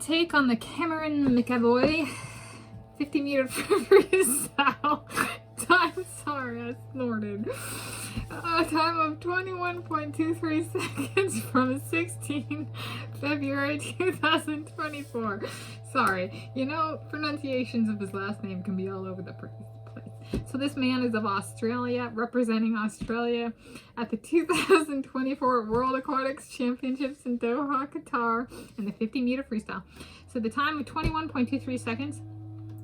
take on the Cameron McEvoy 50 meter freestyle time. Sorry, I snorted. A time of 21.23 seconds from 16 February 2024. Sorry, you know, pronunciations of his last name can be all over the place. So this man is of Australia, representing Australia at the 2024 World Aquatics Championships in Doha, Qatar, in the 50 meter freestyle. So the time of 21.23 seconds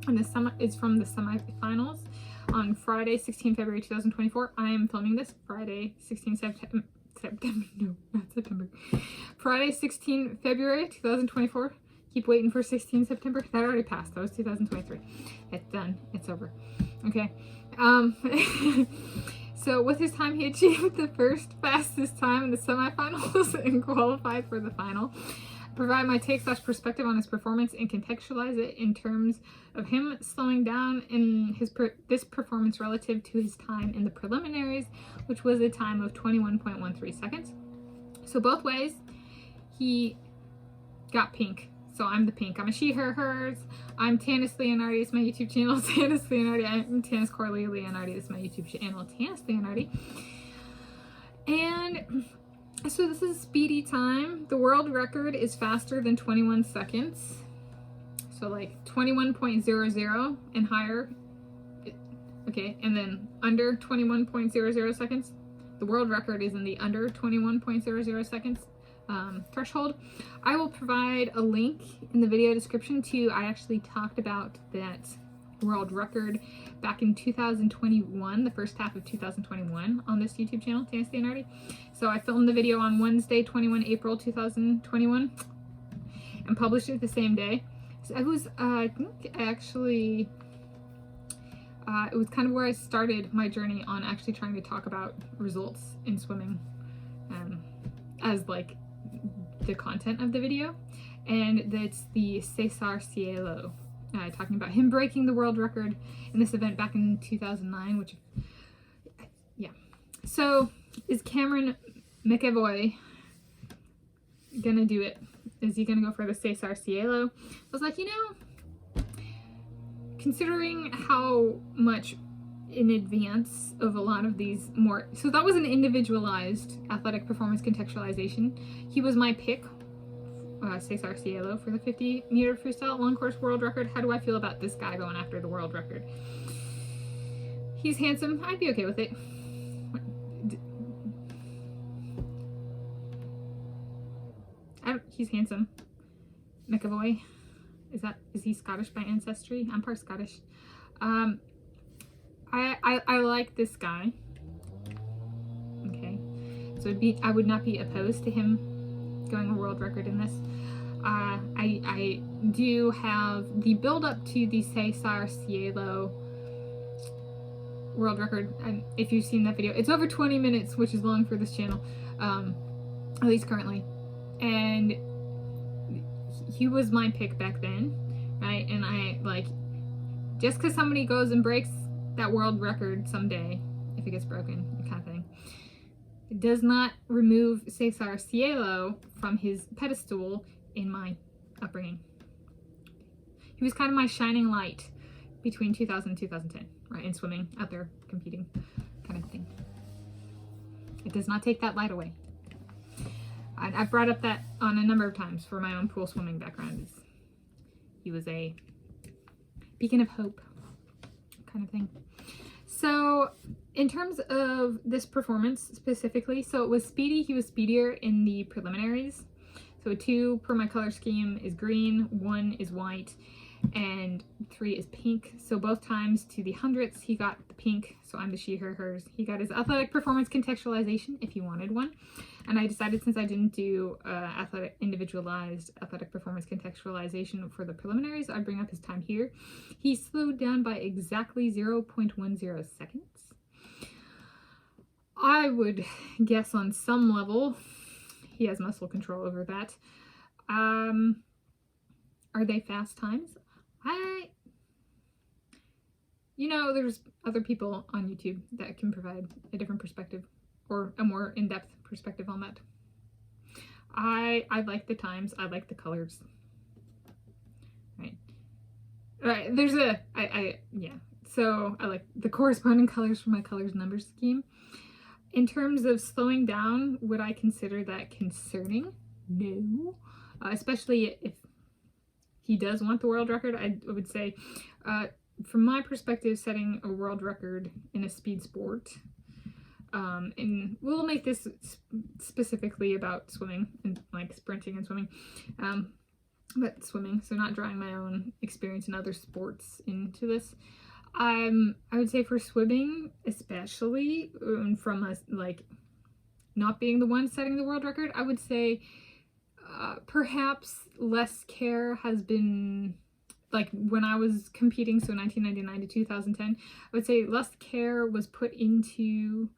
and is from the semifinals on Friday, 16 February 2024. I am filming this Friday, 16 September. No, not September. Friday, 16 February 2024. Keep waiting for 16 September. That already passed. That was 2023. It's done. It's over. Okay. So with his time, he achieved the first fastest time in the semifinals and qualified for the final. Provide my take/perspective on his performance and contextualize it in terms of him slowing down in this performance relative to his time in the preliminaries, which was a time of 21.13 seconds. So both ways, he got pink. So I'm the pink. I'm a she, her, hers. I'm Tanis Leonhardi. It's my YouTube channel. Tanis Leonhardi. I'm Tanis Coralee Leonhardi. This is my YouTube channel. Tanis Leonhardi. And so this is speedy time. The world record is faster than 21 seconds. So like 21.00 and higher. Okay, and then under 21.00 seconds. The world record is in the under 21.00 seconds threshold. I will provide a link in the video description to, I actually talked about that world record back in 2021, the first half of 2021 on this YouTube channel, Tanis Leonhardi. So I filmed the video on Wednesday, 21 April 2021 and published it the same day. So it was, I think actually, it was kind of where I started my journey on actually trying to talk about results in swimming as like the content of the video. And that's the Cesar Cielo, talking about him breaking the world record in this event back in 2009, which, yeah. So is Cameron McEvoy gonna do it? Is he gonna go for the Cesar Cielo? I was like, you know, considering how much in advance of a lot of these more, so that was an individualized athletic performance contextualization. He was my pick, Cesar Cielo, for the 50 meter freestyle long course world record. How do I feel about this guy going after the world record? He's handsome. I'd be okay with it. He's handsome. McEvoy, is he Scottish by ancestry? I'm part Scottish. I like this guy. Okay, so I would not be opposed to him going a world record in this. I do have the build up to the Cesar Cielo world record, and if you've seen that video, it's over 20 minutes, which is long for this channel, at least currently. And he was my pick back then, right? And I like, just because somebody goes and breaks that world record someday, if it gets broken, kind of thing, it does not remove Cesar Cielo from his pedestal in my upbringing. He was kind of my shining light between 2000 and 2010, right, in swimming, out there competing, kind of thing. It does not take that light away. I've brought up that on a number of times for my own pool swimming background. He was a beacon of hope, kind of thing. So in terms of this performance specifically, so it was speedy. He was speedier in the preliminaries. So 2 per my color scheme is green, 1 is white, and 3 is pink. So both times to the hundredths, he got the pink. So I'm the she, her, hers. He got his athletic performance contextualization if he wanted one. And I decided, since I didn't do individualized athletic performance contextualization for the preliminaries, I'd bring up his time here. He slowed down by exactly 0.10 seconds. I would guess on some level he has muscle control over that. Are they fast times? You know, there's other people on YouTube that can provide a different perspective or a more in-depth perspective on that. I like the times. I like the colors. Right, there's a, yeah. So I like the corresponding colors for my colors numbers scheme. In terms of slowing down, would I consider that concerning? No. Especially if he does want the world record, I would say, from my perspective, setting a world record in a speed sport, and we'll make this specifically about swimming and like sprinting and swimming, but swimming, so not drawing my own experience in other sports into this. I would say for swimming, especially from us like not being the one setting the world record, I would say perhaps less care has been, like when I was competing, so 1999 to 2010, I would say less care was put into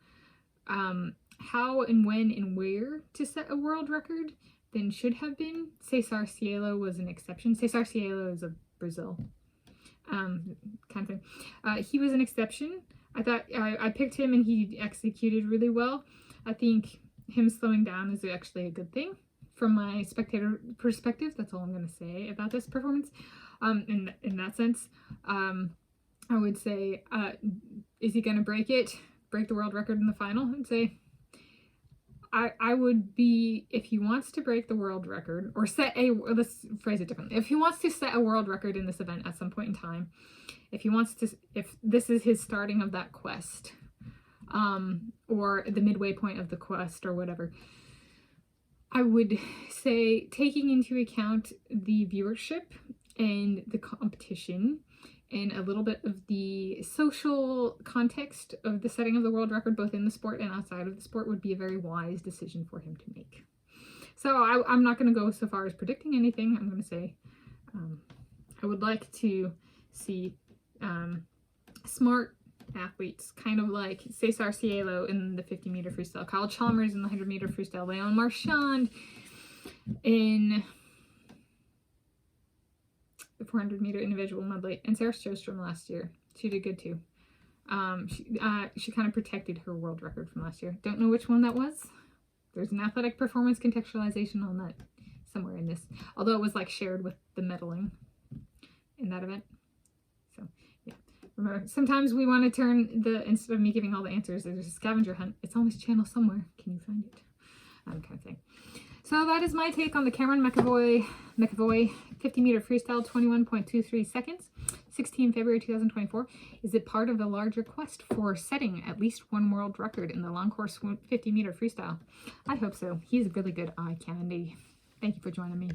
how and when and where to set a world record than should have been. Cesar Cielo was an exception. Cesar Cielo is of Brazil. Kind of thing. He was an exception. I thought I picked him and he executed really well. I think him slowing down is actually a good thing from my spectator perspective. That's all I'm going to say about this performance. In that sense, I would say, is he going to break the world record in the final? I'd say I would be, if he wants to break the world record or let's phrase it differently. If he wants to set a world record in this event at some point in time, if this is his starting of that quest, or the midway point of the quest or whatever, I would say, taking into account the viewership and the competition and a little bit of the social context of the setting of the world record, both in the sport and outside of the sport, would be a very wise decision for him to make. So I'm not going to go so far as predicting anything. I'm going to say I would like to see smart athletes, kind of like Cesar Cielo in the 50-meter freestyle, Kyle Chalmers in the 100-meter freestyle, Leon Marchand in the 400-meter individual medley, and Sarah Sjostrom last year. She did good too. She kind of protected her world record from last year. Don't know which one that was. There's an athletic performance contextualization on that somewhere in this, although it was like shared with the medaling in that event. So yeah, remember, sometimes we want to turn instead of me giving all the answers, there's a scavenger hunt. It's on this channel somewhere. Can you find it? Kind of thing. So that is my take on the Cameron McEvoy 50-meter freestyle, 21.23 seconds, 16 February 2024. Is it part of the larger quest for setting at least one world record in the long course 50-meter freestyle? I hope so. He's really good eye candy. Thank you for joining me.